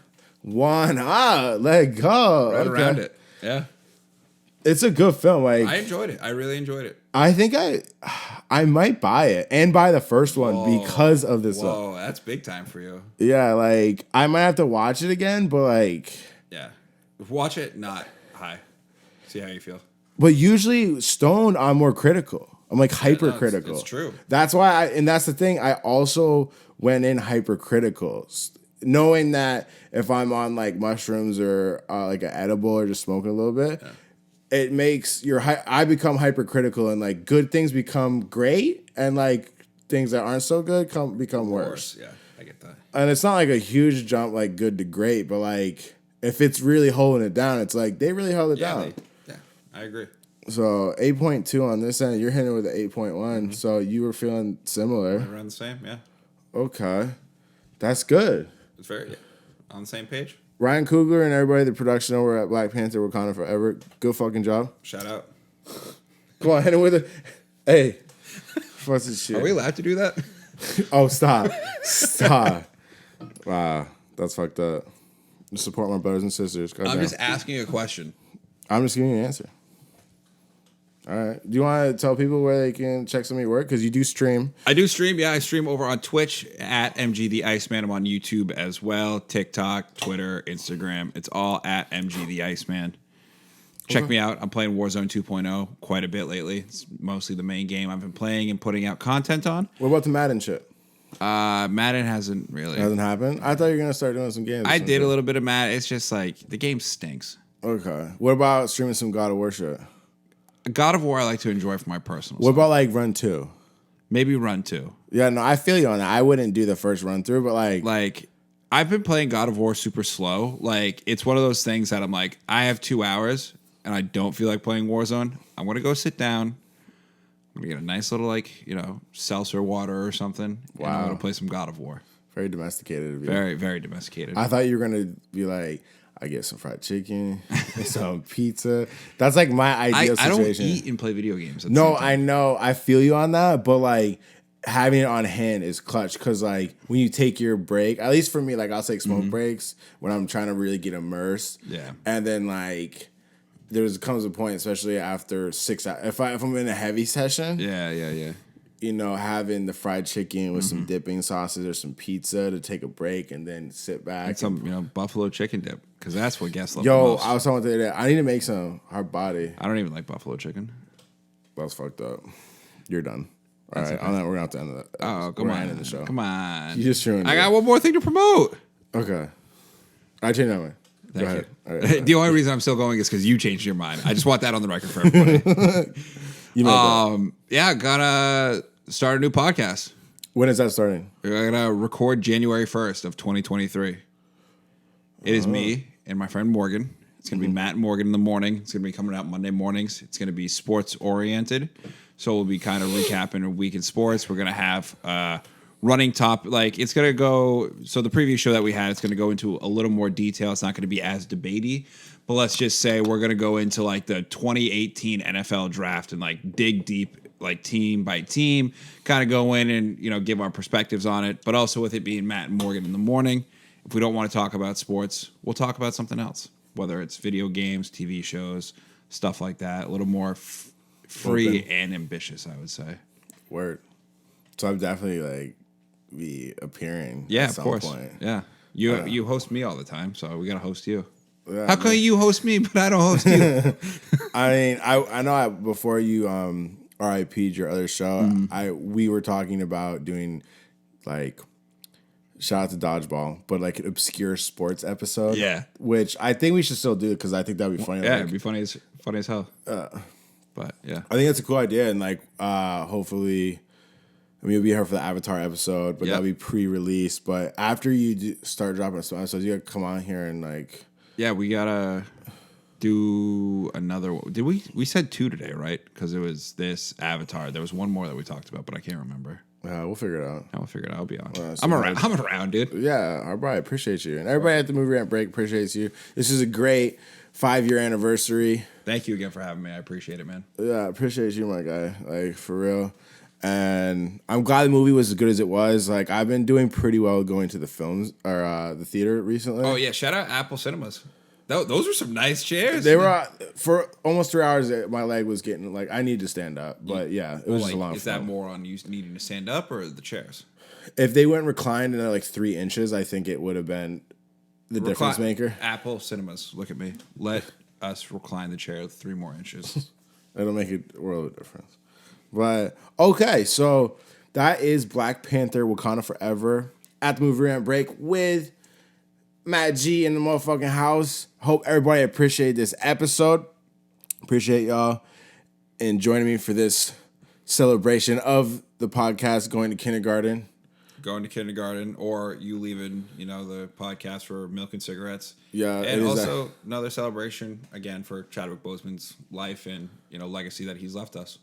Let go. Right around it. Yeah. It's a good film. Like I enjoyed it. I really enjoyed it. I think I might buy it and buy the first one because of this one. Whoa, that's big time for you. Yeah, like I might have to watch it again, but like Yeah. Watch it not high. See how you feel. but usually stoned I'm more critical. I'm like hypercritical. It's true. That's why and that's the thing. I also went in hypercritical, knowing that if I'm on like mushrooms or like an edible or just smoking a little bit, it makes I become hypercritical, and like good things become great, and like things that aren't so good become worse. Yeah, I get that. And it's not like a huge jump like good to great, but like if it's really holding it down, it's like they really held it down. Yeah, I agree. So 8.2 on this end, you're hitting with an 8.1. So you were feeling similar. Around the same, yeah. Okay. That's good. It's very on the same page. Ryan Coogler and everybody, the production over at Black Panther Wakanda Forever, good fucking job. Shout out. Come on, hit it with it. Hey. What's this shit? Are we allowed to do that? Oh, stop. Stop. Wow. That's fucked up. Just support my brothers and sisters. I'm just asking a question. I'm just giving you an answer. All right. Do you want to tell people where they can check some of your work? Because you do stream. I do stream. Yeah, I stream over on Twitch at MG the Iceman. I'm on YouTube as well. TikTok, Twitter, Instagram. It's all at MG the Iceman. Check me out. I'm playing Warzone 2.0 quite a bit lately. It's mostly the main game I've been playing and putting out content on. What about the Madden shit? Madden hasn't really. Hasn't happened? I thought you were going to start doing some games. I did a little bit of Madden. It's just like the game stinks. Okay. What about streaming some God of War shit? God of War I like to enjoy for my personal What about like Run 2? Maybe Run 2. Yeah, no, I feel you on that. I wouldn't do the first run through, but like I've been playing God of War super slow. Like it's one of those things that I'm like, I have 2 hours and I don't feel like playing Warzone. I'm gonna go sit down. I'm gonna get a nice little seltzer water or something. Wow. And I'm gonna play some God of War. Very domesticated of you. Very, very domesticated. I thought you were gonna be like, I get some fried chicken, some pizza. That's like my ideal situation. I don't eat and play video games. No, I know. I feel you on that, but like having it on hand is clutch because like when you take your break, at least for me, like I'll take smoke breaks when I'm trying to really get immersed. Yeah. And then like comes a point, especially after 6 hours, if I'm in a heavy session. Yeah. You know, having the fried chicken with some dipping sauces or some pizza to take a break and then sit back. And some, buffalo chicken dip, because that's what guests love the most. I was talking about that. I need to make some hard body. I don't even like buffalo chicken. That's fucked up. You're done. All right, okay. On that, we're going to have to end that. Oh, come on. End the show. Come on. You just ruined it. I got one more thing to promote. Okay. I changed my mind. Go ahead. All right. The only reason I'm still going is because you changed your mind. I just want that on the record for everybody. Gonna start a new podcast. When is that starting? We're gonna record January 1st of 2023. It is me and my friend Morgan. It's gonna be Matt and Morgan in the morning. It's gonna be coming out Monday mornings. It's gonna be sports oriented. So we'll be kind of recapping a week in sports. We're gonna have running top, like it's gonna go. So the previous show that we had, it's gonna go into a little more detail. It's not gonna be as debatey, but let's just say we're gonna go into like the 2018 NFL draft and like dig deep, like team by team, kind of go in and give our perspectives on it. But also with it being Matt and Morgan in the morning, if we don't want to talk about sports, we'll talk about something else, whether it's video games, TV shows, stuff like that. A little more free and ambitious, I would say. Word. So I'm definitely like be appearing. Yeah, at of some course. Point. Yeah, you host me all the time, so we gotta host you. Yeah, how come you host me but I don't host you? I mean, I know before you RIP'd your other show, we were talking about doing like shout out to Dodgeball, but like an obscure sports episode. Yeah. Which I think we should still do because I think that'd be funny. Yeah, like, it'd be funny as hell. But yeah. I think that's a cool idea, and like hopefully, I mean, you'll be here for the Avatar episode, but Yep. that'll be pre-release. But after you start dropping some episodes, you gotta come on here and like. Yeah, we gotta do another one. Did we said 2 today, right? Because it was this Avatar. There was one more that we talked about, but I can't remember. We'll figure it out. I'll figure it out. I'll be on. So I'm around, dude. Yeah, all right. Appreciate you, and everybody at the Movie Rant Break appreciates you. This is a great 5-year anniversary. Thank you again for having me. I appreciate it, man. Yeah, I appreciate you, my guy. Like, for real. And I'm glad the movie was as good as it was. Like, I've been doing pretty well going to the films or the theater recently. Oh yeah, shout out Apple Cinemas. Those were some nice chairs. They were for almost 3 hours. My leg was getting like I need to stand up, but yeah, it was just a lot of Is fun. that more on you needing to stand up or the chairs? If they went reclined and they're like 3 inches, I think it would have been the difference maker. Apple Cinemas, look at me. Let us recline the chair 3 more inches. It'll make a world of difference. But okay, so that is Black Panther: Wakanda Forever at the Movie Rant Break with Matt G in the motherfucking house. Hope everybody appreciated this episode. Appreciate y'all and joining me for this celebration of the podcast going to kindergarten. Going to kindergarten, or you leaving, the podcast for milk and cigarettes. Yeah, it and is also another celebration again for Chadwick Boseman's life and legacy that he's left us.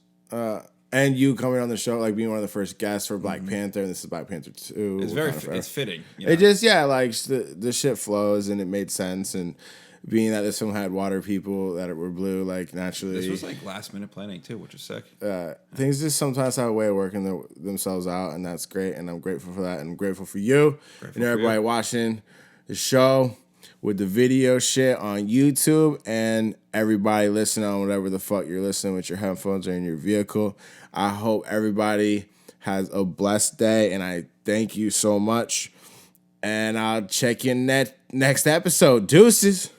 And you coming on the show, like being one of the first guests for Black Panther, and this is Black Panther 2. It's fitting. It just, like the shit flows and it made sense. And being that this film had water people that were blue, like naturally. This was like last minute planning too, which is sick. Things just sometimes have a way of working themselves out, and that's great. And I'm grateful for that. And I'm grateful for you and everybody watching the show with the video shit on YouTube, and everybody listening on whatever the fuck you're listening with your headphones or in your vehicle. I hope everybody has a blessed day, and I thank you so much. And I'll check you next episode. Deuces.